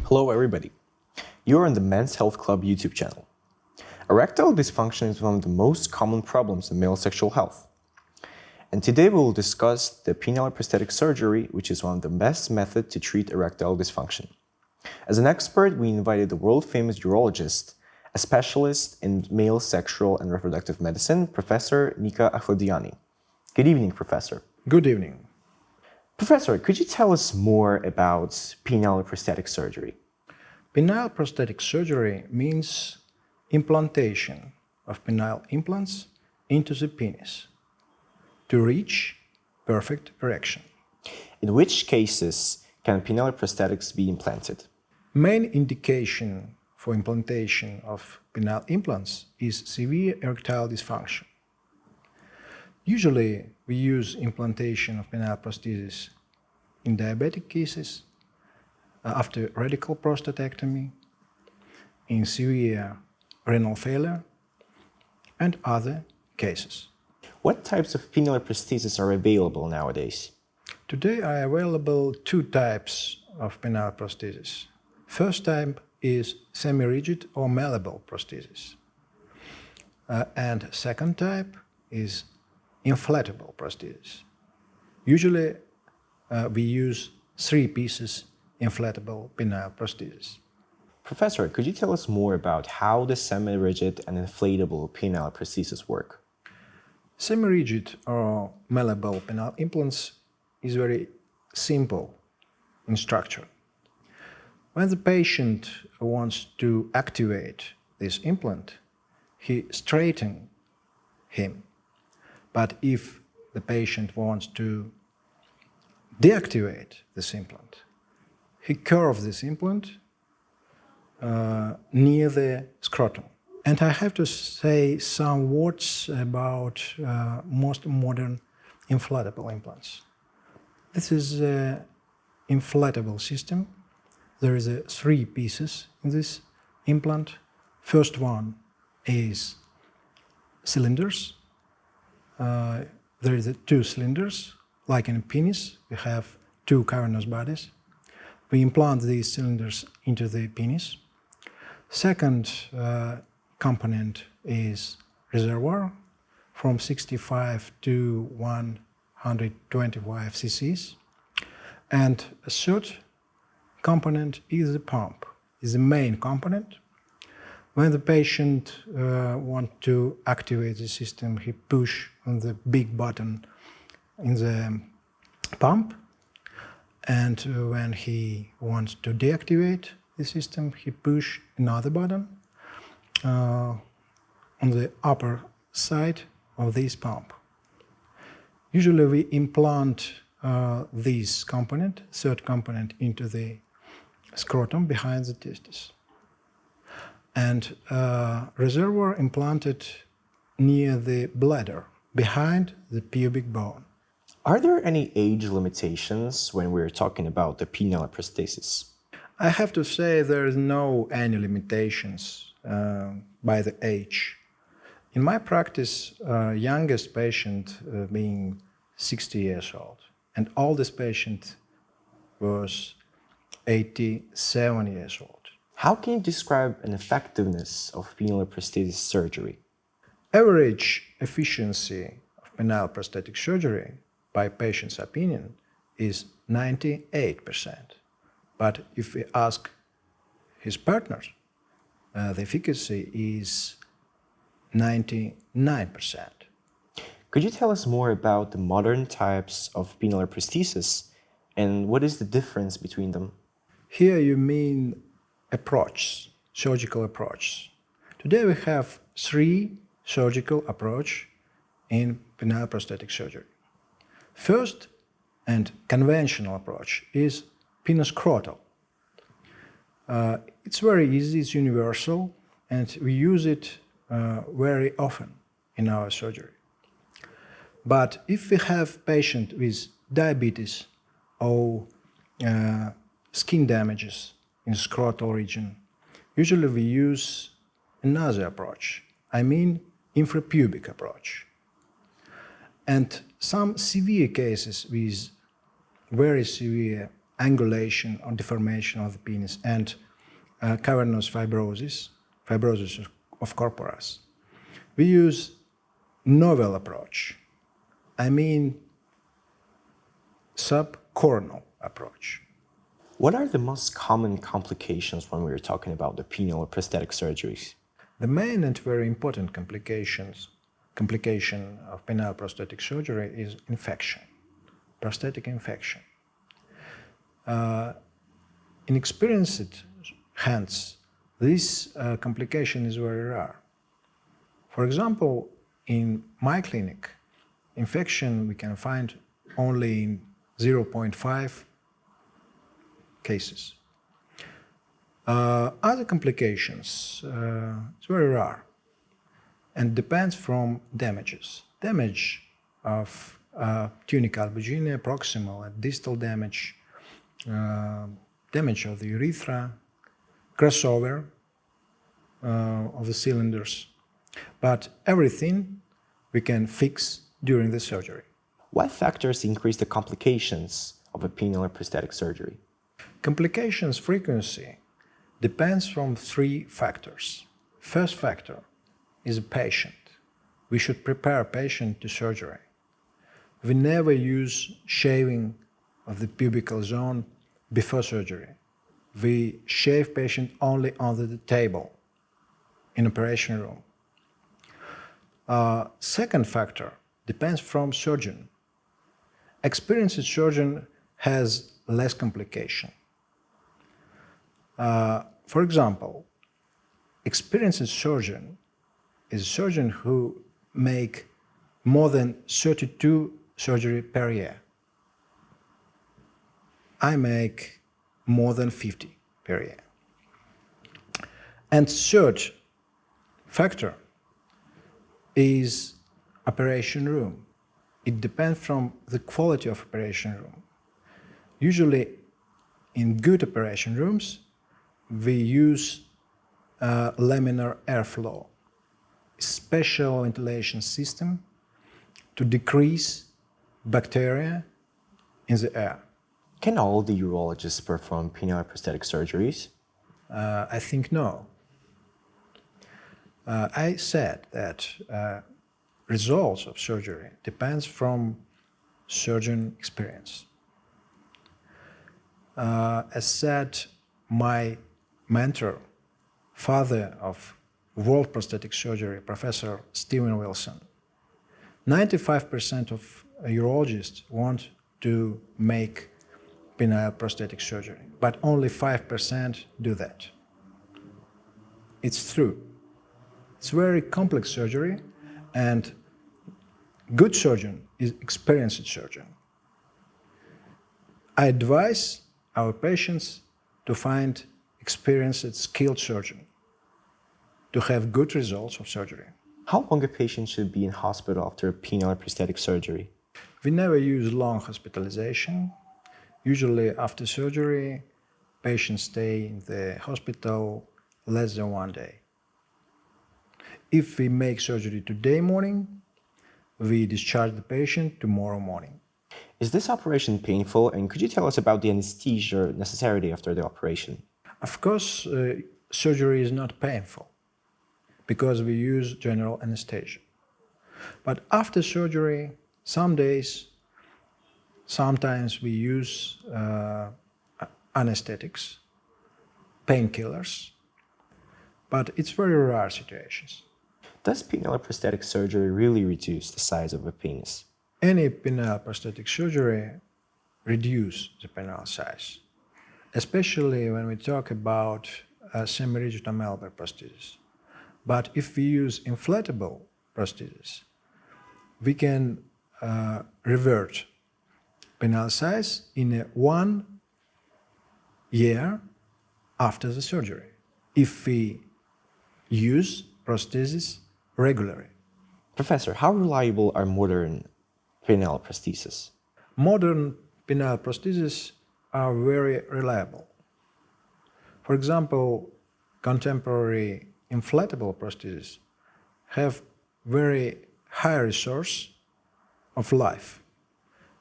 Hello everybody. You're on the Men's Health Club YouTube channel. Erectile dysfunction is one of the most common problems in male sexual health. And today we will discuss the penile prosthetic surgery, which is one of the best methods to treat erectile dysfunction. As an expert, we invited the world-famous urologist, a specialist in male sexual and reproductive medicine, Professor Nika Akhodiani. Good evening, Professor. Good evening. Professor, could you tell us more about penile prosthetic surgery? Penile prosthetic surgery means implantation of penile implants into the penis to reach perfect erection. In which cases can penile prosthetics be implanted? Main indication for implantation of penile implants is severe erectile dysfunction. Usually, we use implantation of penile prosthesis in diabetic cases, after radical prostatectomy, in severe renal failure, and other cases. What types of penile prosthesis are available nowadays? Today are available two types of penile prosthesis. First type is semi-rigid or malleable prosthesis, and second type is inflatable prosthesis. Usually, we use 3 pieces inflatable penile prosthesis. Professor, could you tell us more about how the semi-rigid and inflatable penile prosthesis work? Semi-rigid or malleable penile implants is very simple in structure. When the patient wants to activate this implant, he straightens him. But if the patient wants to deactivate this implant, he curves this implant near the scrotum. And I have to say some words about most modern inflatable implants. This is an inflatable system. There is 3 pieces in this implant. First one is cylinders. There is 2 cylinders. Like in a penis, we have 2 cavernous bodies. We implant these cylinders into the penis. Second component is reservoir from 65 to 125 cc's. And a third component is the pump, is the main component. When the patient wants to activate the system, he pushes on the big button in the pump. And when he wants to deactivate the system, he pushes another button on the upper side of this pump. Usually we implant this component, third component, into the scrotum behind the testis. And reservoir implanted near the bladder, behind the pubic bone. Are there any age limitations when we're talking about the penile prosthesis? I have to say there is no any limitations by the age. In my practice, youngest patient being 60 years old, and oldest patient was 87 years old. How can you describe an effectiveness of penile prosthesis surgery? Average efficiency of penile prosthetic surgery, by patient's opinion, is 98%. But if we ask his partners, the efficacy is 99%. Could you tell us more about the modern types of penile prosthesis and what is the difference between them? Here you mean approach, surgical approach. Today we have 3 surgical approaches in penile prosthetic surgery. First and conventional approach is penoscrotal. It's very easy, it's universal, and we use it very often in our surgery. But if we have patient with diabetes or skin damages in scrotal region, usually we use another approach. I mean infrapubic approach. And some severe cases with very severe angulation or deformation of the penis and cavernous fibrosis of corpora, we use novel approach. I mean subcoronal approach. What are the most common complications when we're talking about the penile or prosthetic surgeries? The main and very important complication of penile prosthetic surgery is infection, prosthetic infection. In experienced hands, this complication is very rare. For example, in my clinic, infection we can find only in 0.5 cases. Other complications, it's very rare and depends from damages. Damage of tunica albuginea, proximal and distal damage, damage of the urethra, crossover of the cylinders. But everything we can fix during the surgery. What factors increase the complications of a penile or prosthetic surgery? Complications frequency depends from 3 factors. First factor is a patient. We should prepare a patient to surgery. We never use shaving of the pubical zone before surgery. We shave patient only under the table in operation room. Second factor depends from surgeon. Experienced surgeon has less complication. For example, experienced surgeon is a surgeon who make more than 32 surgery per year. I make more than 50 per year. And third factor is operation room. It depends from the quality of operation room. Usually in good operation rooms, we use laminar airflow, special ventilation system to decrease bacteria in the air. Can all the urologists perform penile prosthetic surgeries? I think no. I said that results of surgery depends from surgeon experience. As said, my mentor, father of world prosthetic surgery, Professor Steven Wilson, 95% of urologists want to make penile prosthetic surgery, but only 5% do that. It's true. It's very complex surgery, and good surgeon is experienced surgeon. I advise our patients to find experienced, skilled surgeon to have good results of surgery. How long a patient should be in hospital after penile or prosthetic surgery? We never use long hospitalization. Usually after surgery, patients stay in the hospital less than 1 day. If we make surgery today morning, we discharge the patient tomorrow morning. Is this operation painful, and could you tell us about the anesthesia necessary after the operation? Of course, surgery is not painful because we use general anesthesia. But after surgery, some days, sometimes we use anesthetics, painkillers, but it's very rare situations. Does penile or prosthetic surgery really reduce the size of a penis? Any penile prosthetic surgery reduces the penile size, especially when we talk about semi-rigid amalgam prosthesis. But if we use inflatable prosthesis, we can revert penile size in 1 year after the surgery, if we use prosthesis regularly. Professor, how reliable are modern penile prostheses? Modern penile prostheses are very reliable. For example, contemporary inflatable prostheses have very high resource of life,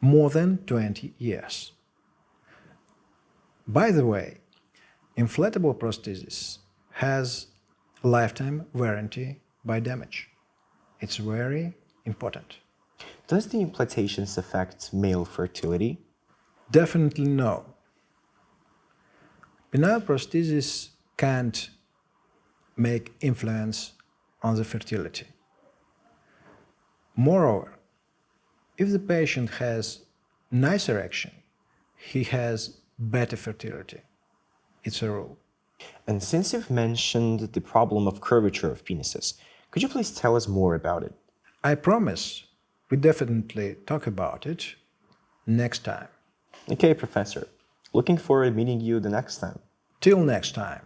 more than 20 years. By the way, inflatable prosthesis has lifetime warranty by damage. It's very important. Does the implantations affect male fertility? Definitely no. Penile prosthesis can't make influence on the fertility. Moreover, if the patient has nice erection, he has better fertility. It's a rule. And since you've mentioned the problem of curvature of penises, could you please tell us more about it? I promise we definitely talk about it next time. Okay, Professor. Looking forward to meeting you the next time. Till next time.